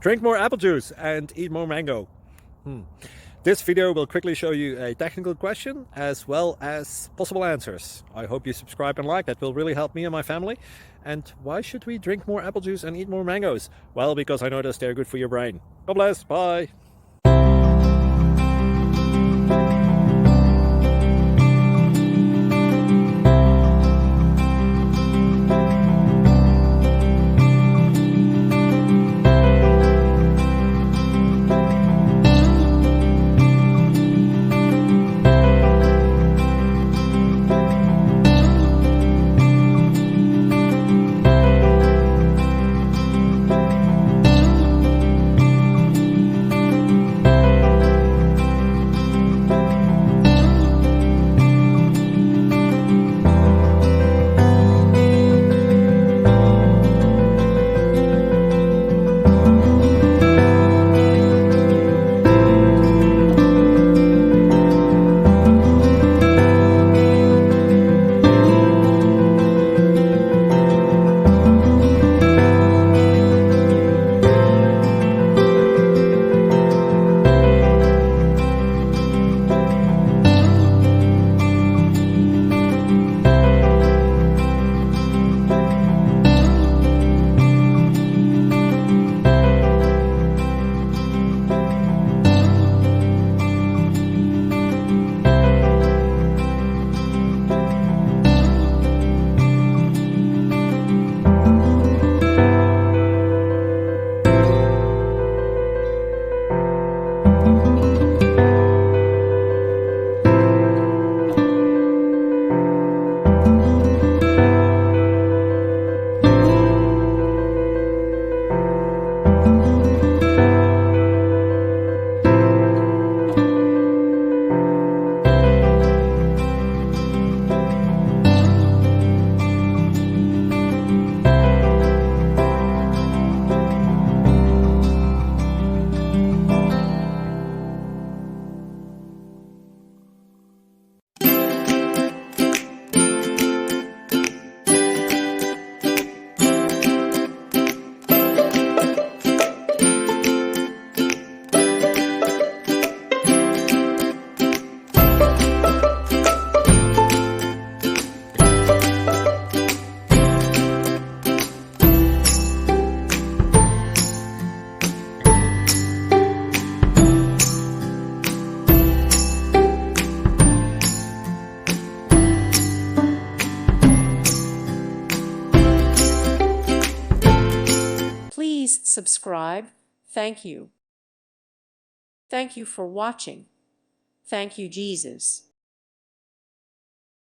Drink more apple juice and eat more mango. This video will quickly show you a technical question as well as possible answers. I hope you subscribe and like, that will really help me and my family. And why should we drink more apple juice and eat more mangoes? Well, because I noticed they're good for your brain. God bless, bye. Please subscribe. Thank you. Thank you for watching. Thank you, Jesus.